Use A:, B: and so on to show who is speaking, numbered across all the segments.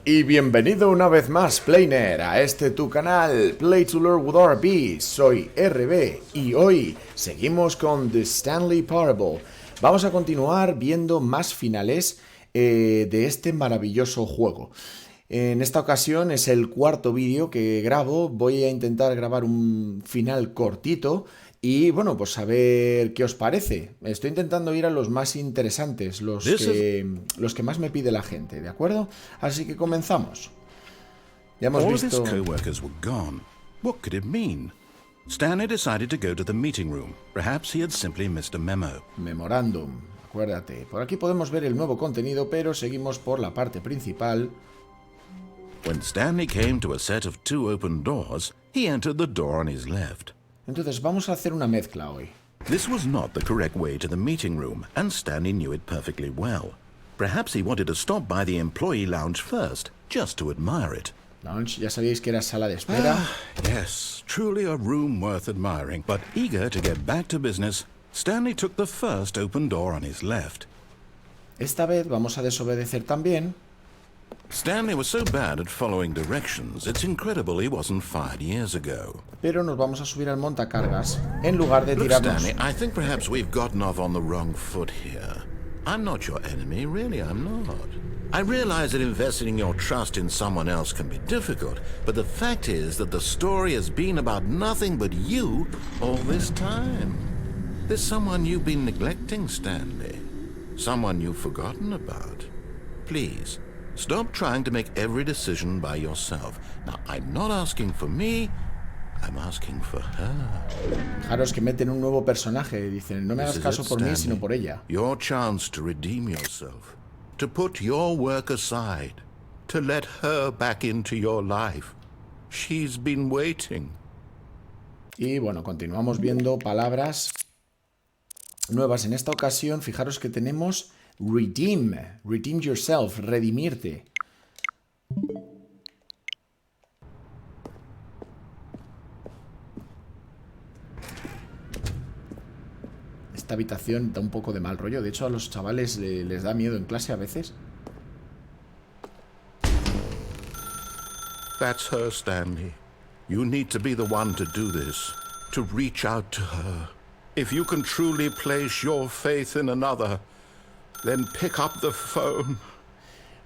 A: Y bienvenido una vez más, Plainer, a este tu canal, Play to Learn with RB. Soy RB y hoy seguimos con The Stanley Parable. Vamos a continuar viendo más finales de este maravilloso juego. En esta ocasión es el cuarto vídeo que grabo. Voy a intentar grabar un final cortito y bueno, pues a ver qué os parece. Estoy intentando ir a los más interesantes, los que más me pide la gente, ¿de acuerdo? Así que comenzamos. Ya hemos visto...
B: co-workers were gone. What could it mean? Stanley decided to go to the meeting room. Perhaps he had simply missed a memo.
A: Memorándum, acuérdate. Por aquí podemos ver el nuevo contenido, pero seguimos por la parte principal.
B: When Stanley came to a set of two open doors, he entered the door on his left.
A: Entonces vamos a hacer una mezcla hoy.
B: This was not the correct way to the meeting room, and Stanley knew it perfectly well. Perhaps he wanted to stop by the employee lounge first, just to admire it.
A: Lounge, ya sabéis que era sala de espera.
B: Yes, truly a room worth admiring. But eager to get back to business, Stanley took the first open door on his left.
A: Esta vez vamos a desobedecer también.
B: Stanley was so bad at following directions, it's incredible he wasn't fired years ago.
A: Pero nos vamos a subir al montacargas en lugar de
B: Look,
A: tirarnos.
B: Stanley, I think perhaps we've gotten off on the wrong foot here. I'm not your enemy, really, I'm not. I realize that investing your trust in someone else can be difficult, but the fact is that the story has been about nothing but you all this time. There's someone you've been neglecting, Stanley. Someone you've forgotten about. Please, stop trying to make every decision by yourself. Now, I'm not asking for me, I'm asking for her.
A: Fijaros que meten un nuevo personaje. Dicen, no me hagas caso por mí, sino por ella.
B: Your chance to redeem yourself. To put your work aside. To let her back into your life. She's been waiting.
A: Y bueno, continuamos viendo palabras nuevas. En esta ocasión, fijaros que tenemos redeem. Redeem yourself. Redimirte. Esta habitación da un poco de mal rollo. De hecho, a los chavales les da miedo en clase a veces.
B: That's her, Stanley. You need to be the one to do this. To reach out to her. If you can truly place your faith in another, then pick up the phone.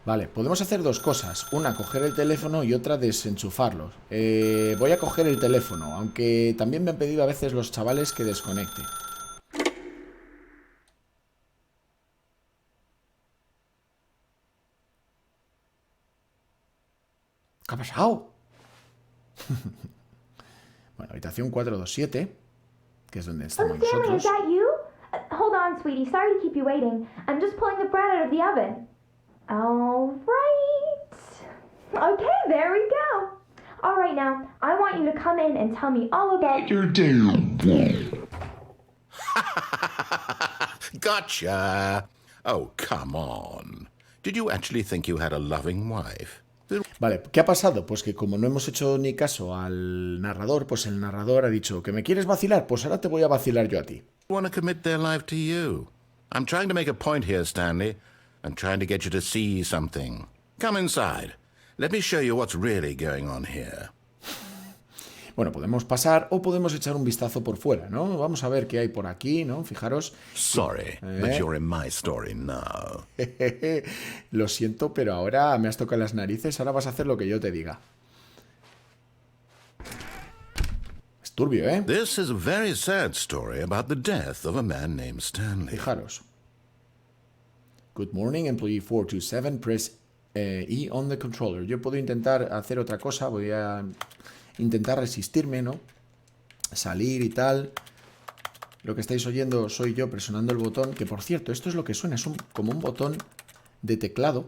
A: Vale, podemos hacer dos cosas. Una, coger el teléfono y otra, desenchufarlo. Voy a coger el teléfono, aunque también me han pedido a veces los chavales que desconecte. ¿Qué ha pasado? Bueno, habitación 427, que es donde estamos nosotros.
C: Is that you? Hold on, sweetie. Sorry to keep you waiting. I'm just pulling the bread out of the oven. All right. Okay, there we go. All right, now, I want you to come in and tell me all about your day.
B: Gotcha. Oh, come on. Did you actually think you had a loving wife?
A: Vale, ¿qué ha pasado? Pues que como no hemos hecho ni caso al narrador, pues el narrador ha dicho que me quieres vacilar, pues ahora te voy a vacilar yo a ti.
B: Want to commit their life to you. I'm trying to make a point here, Stanley. I'm trying to get you to see something. Come inside. Let me show you what's really going on here.
A: Bueno, podemos pasar o podemos echar un vistazo por fuera, ¿no? Vamos a ver qué hay por aquí, ¿no? Fijaros.
B: Sorry, but you're in my story now.
A: Lo siento, pero ahora me has tocado las narices, ahora vas a hacer lo que yo te diga. Es turbio, ¿eh?
B: This is a very sad story about the death of a man named Stanley.
A: Fijaros. Good morning, employee 427, press E on the controller. Yo puedo intentar hacer otra cosa, voy a intentar resistirme, ¿no? Salir y tal. Lo que estáis oyendo soy yo presionando el botón, que por cierto, esto es lo que suena, es como un botón de teclado.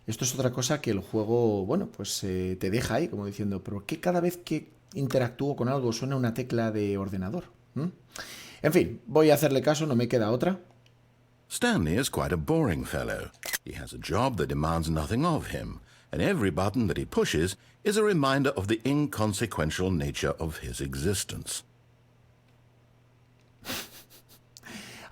A: Esto es otra cosa que el juego, bueno, pues te deja ahí, como diciendo, ¿pero qué cada vez que interactúo con algo suena una tecla de ordenador? En fin, voy a hacerle caso, no me queda otra.
B: Stanley is quite a boring fellow. He has a job that demands nothing of him, and every button that he pushes is a reminder of the inconsequential nature of his existence.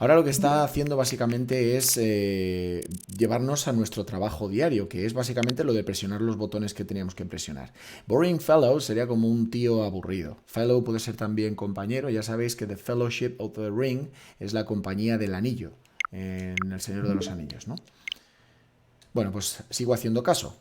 A: Ahora lo que está haciendo básicamente es llevarnos a nuestro trabajo diario, que es básicamente lo de presionar los botones que teníamos que presionar. Boring fellow sería como un tío aburrido. Fellow puede ser también compañero. Ya sabéis que The Fellowship of the Ring es la compañía del anillo en El Señor de los Anillos, ¿no? Bueno, pues sigo haciendo caso.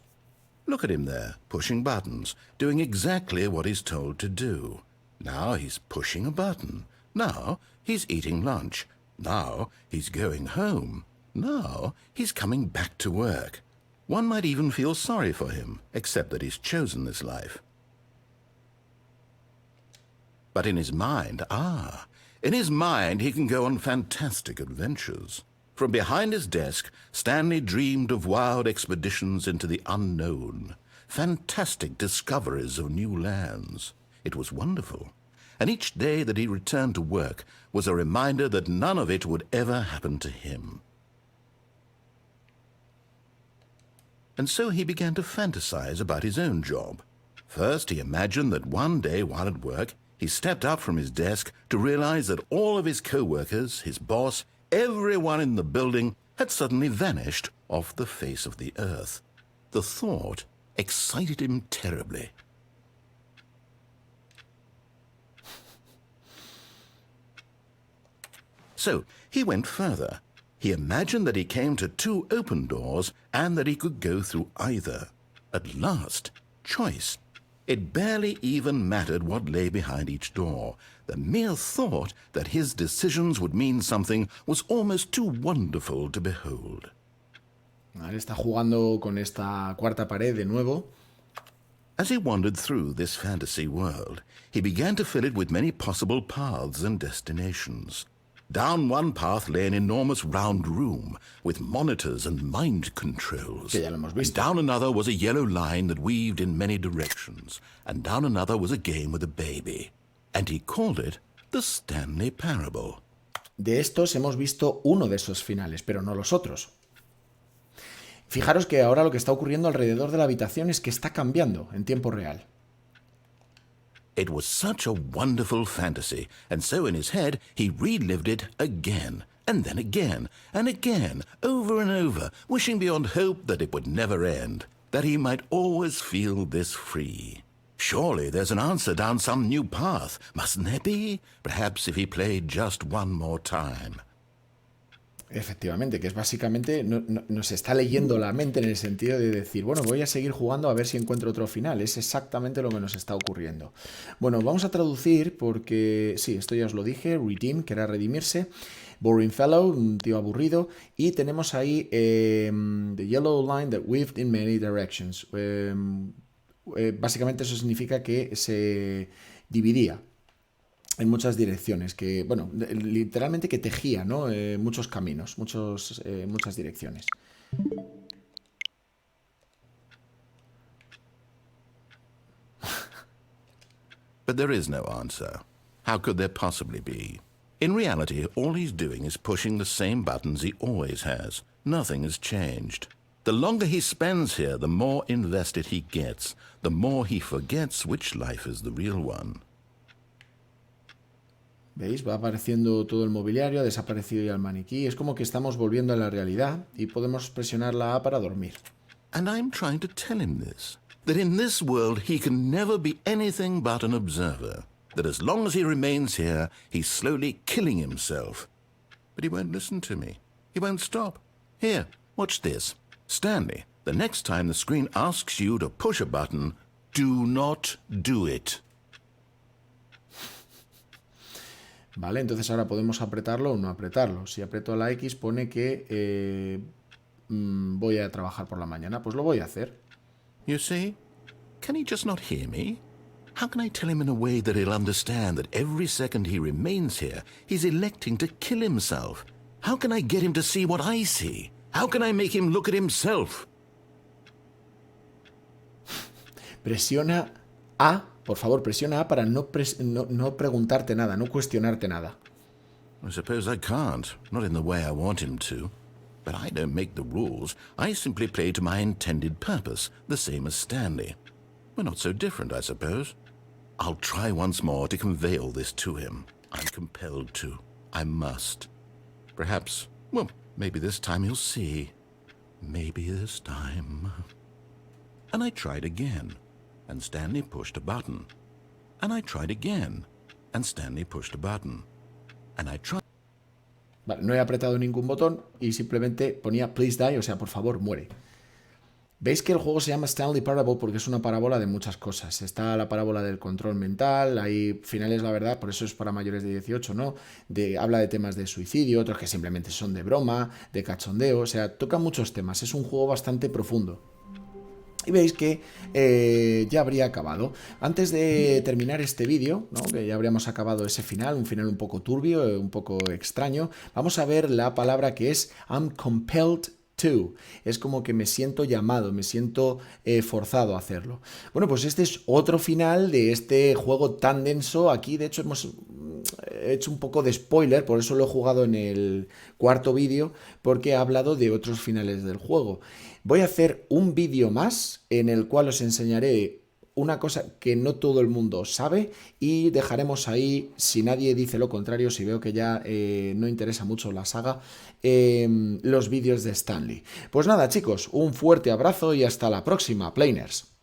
B: Look at him there, pushing buttons, doing exactly what he's told to do. Now he's pushing a button. Now he's eating lunch. Now he's going home. Now he's coming back to work. One might even feel sorry for him, except that he's chosen this life. But in his mind, he can go on fantastic adventures. From behind his desk, Stanley dreamed of wild expeditions into the unknown, fantastic discoveries of new lands. It was wonderful, and each day that he returned to work was a reminder that none of it would ever happen to him. And so he began to fantasize about his own job. First, he imagined that one day while at work, he stepped up from his desk to realize that all of his co-workers, his boss, everyone in the building had suddenly vanished off the face of the earth. The thought excited him terribly. So he went further. He imagined that he came to 2 open doors and that he could go through either. At last, choice. It barely even mattered what lay behind each door. The mere thought that his decisions would mean something was almost too wonderful to behold.
A: Ahora está jugando con esta cuarta pared de nuevo.
B: As he wandered through this fantasy world, he began to fill it with many possible paths and destinations. Down one path lay an enormous round room with monitors and mind controls.
A: Que ya lo hemos visto.
B: Down another was a yellow line that weaved in many directions. And down another was a game with a baby. And he called it the Stanley Parable.
A: De estos hemos visto uno de esos finales, pero no los otros. Fijaros que ahora lo que está ocurriendo alrededor de la habitación es que está cambiando en tiempo real.
B: It was such a wonderful fantasy, and so in his head he relived it again, and then again, and again, over and over, wishing beyond hope that it would never end, that he might always feel this free. Surely there's an answer down some new path, mustn't there be? Perhaps if he played just one more time.
A: Efectivamente, que es básicamente, nos está leyendo la mente en el sentido de decir, bueno, voy a seguir jugando a ver si encuentro otro final. Es exactamente lo que nos está ocurriendo. Bueno, vamos a traducir porque, sí, esto ya os lo dije, redeem, que era redimirse, boring fellow, un tío aburrido, y tenemos ahí the yellow line that weaved in many directions. Básicamente eso significa que se dividía en muchas direcciones, que, bueno, literalmente que tejía, ¿no? Muchos caminos, muchas direcciones.
B: But there is no answer. How could there possibly be? In reality, all he's doing is pushing the same buttons he always has. Nothing has changed. The longer he spends here, the more invested he gets, the more he forgets which life is the real one.
A: ¿Veis? Va apareciendo todo el mobiliario, ha desaparecido ya el maniquí. Es como que estamos volviendo a la realidad y podemos presionar la A para dormir.
B: And I'm trying to tell him this, that in this world he can never be anything but an observer, that as long as he remains here, he's slowly killing himself. But he won't listen to me. He won't stop. Here, watch this. Stanley, the next time the screen asks you to push a button, do not do it.
A: Vale, entonces ahora podemos apretarlo o no apretarlo. Si aprieto la X pone que voy a trabajar por la mañana. Pues lo voy a hacer.
B: You see? Can he just not hear me? How can I tell him in a way that he'll understand that every second he remains here, he's electing to kill himself? How can I get him to see what I see? How can I make him look at himself?
A: Presiona A. Por favor, presiona A para no preguntarte nada, no cuestionarte nada.
B: I suppose I can't, not in the way I want him to. But I don't make the rules. I simply play to my intended purpose, the same as Stanley. We're not so different, I suppose. I'll try once more to convey all this to him. I'm compelled to. I must. Perhaps, well, maybe this time he'll see. Maybe this time. And I tried again, and Stanley pushed a button. And I tried again, and Stanley pushed a button. And I tried...
A: Vale, no he apretado ningún botón y simplemente ponía please die, o sea, por favor, muere. Veis que el juego se llama Stanley Parable porque es una parábola de muchas cosas. Está la parábola del control mental, hay finales, la verdad, por eso es para mayores de 18, ¿no? Habla de temas de suicidio, otros que simplemente son de broma, de cachondeo, o sea, toca muchos temas. Es un juego bastante profundo. Y veis que ya habría acabado. Antes de terminar este vídeo, ¿no? Que ya habríamos acabado ese final, un final un poco turbio, un poco extraño, vamos a ver la palabra que es I'm compelled to. Es como que me siento llamado, me siento forzado a hacerlo. Bueno, pues este es otro final de este juego tan denso. Aquí, de hecho, hemos hecho un poco de spoiler, por eso lo he jugado en el cuarto vídeo, porque he hablado de otros finales del juego. Voy a hacer un vídeo más en el cual os enseñaré una cosa que no todo el mundo sabe y dejaremos ahí, si nadie dice lo contrario, si veo que ya no interesa mucho la saga, los vídeos de Stanley. Pues nada, chicos, un fuerte abrazo y hasta la próxima, Planers.